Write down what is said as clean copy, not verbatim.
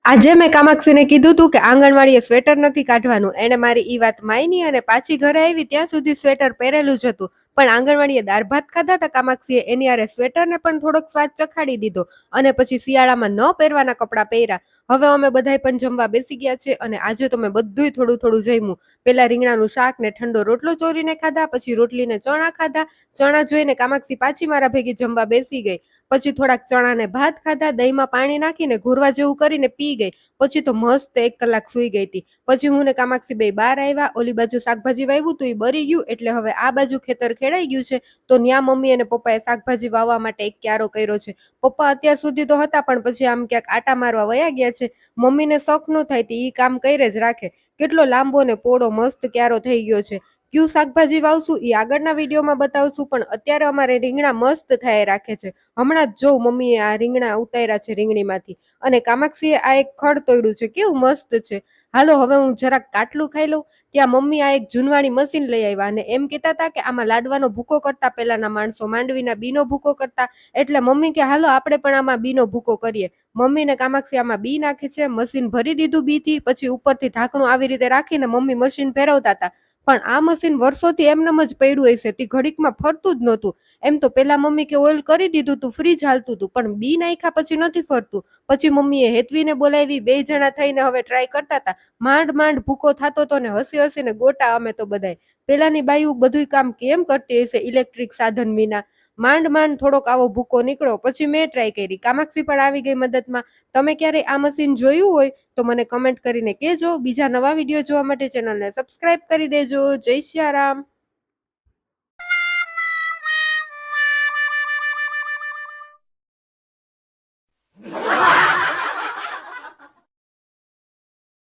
આજે મેં કામાક્ષીને કીધું તું કે આંગણવાડીએ સ્વેટર નથી કાઢવાનું. એણે મારી ઈ વાત માની અને પાછી ઘરે આવી ત્યાં સુધી સ્વેટર પહેરેલું જ હતું. પણ આંગણવાડીએ દાળ ભાત ખાધા હતા કામાક્ષીએ એની હારે સ્વેટરને પણ થોડોક સ્વાદ ચખાડી દીધો અને પછી શિયાળામાં ન પહેરવાના કપડાં પહેર્યા. હવે અમે બધાય પણ જમવા બેસી ગયા છે અને આજે તો મેં બધુંય થોડું થોડું જમ્યું. પેલા રીંગણાનું શાક ને ઠંડો રોટલો ચોરીને ખાધા, પછી રોટલીને ચણા ખાધા. ચણા જોઈને કામાક્ષી પાછી મારા ભેગી જમવા બેસી ગઈ. પછી થોડાક ચણાને ભાત ખાધા, દહીંમાં પાણી નાખીને ઘોરવા જેવું કરીને પી ગઈ. પછી તો મસ્ત 1 કલાક સૂઈ ગઈ હતી. પછી હું ને કામાક્ષી બે બહાર આવ્યા. ઓલી બાજુ શાકભાજી વાવ્યું તું એ બરી ગયું એટલે હવે આ બાજુ ખેતર ખેડાઈ ગયું છે. તો ન્યા મમ્મી અને પપ્પાએ શાકભાજી વાવવા માટે એક ક્યારો કર્યો છે. પપ્પા અત્યાર સુધી તો હતા પણ પછી આમ ક્યાંક આટા મારવા વયા ગયા છે. મમ્મીને શોખ ન થાય તે ઈ કામ કરે જ રાખે. કેટલો લાંબો ને પોળો મસ્ત ક્યારો થઈ ગયો છે. ક્યુ શાકભાજી વાવશું એ આગળના વિડીયોમાં બતાવશું, પણ અત્યારે અમારે રીંગણા મસ્ત થાય રાખે છે. હમણાં જ જો મમ્મીએ આ રીંગણા ઉતાર્યા છે રીંગણીમાંથી. અને કામાક્ષીએ આ એક ખડ તોડ્યું છે, કેવું મસ્ત છે. હાલો હવે હું જરાક કાટલું ખાઈ લઉં. ત્યાં મમ્મી આ એક જૂનવાણી મશીન લઈ આવ્યા અને એમ કહેતા હતા કે આમાં લાડવાનો ભૂકો કરતા પેલાના માણસો, માંડવીના બીનો ભૂકો કરતા. એટલે મમ્મી કે હાલો આપણે પણ આમાં બીનો ભૂકો કરીએ. મમ્મી ને કામાક્ષી આમાં બી નાખે છે. મશીન ભરી દીધું બીથી. પછી ઉપરથી ઢાંકણું આવી રીતે રાખીને મમ્મી મશીન ફેરવતા હતા. પણ આ મશીન વર્ષોથી એમનેમ જ પડ્યું હશે, તે ઘડીકમાં ફરતું જ નહોતું. એમ તો પેલા મમ્મી કે ઓઇલ કરી દીધું તું, ફ્રીજ હાલતું હતું, પણ બી નાખ્યા પછી નથી ફરતું. પછી મમ્મીએ હેતવીને બોલાવી, 2 જણા થઈને હવે ટ્રાય કરતા હતા. માંડ માંડ ભૂકો થતો હતો ને હસી હસીને ગોટા અમે તો બધાય. પેલાની બાયું બધું કામ કેમ કરતી હશે ઇલેક્ટ્રિક સાધન વિના. માંડ માંડ થોડોક આવો ભૂકો નીકળો. પછી મેં ટ્રાય કરી. કામાક્ષી પણ આવી ગઈ મદદમાં. તમે ક્યારે આ મશીન જોયું હોય તો મને કમેન્ટ કરીને કહેજો. બીજા નવા વિડીયો જોવા માટે ચેનલને સબસ્ક્રાઇબ કરી દેજો. જય સિયારામ.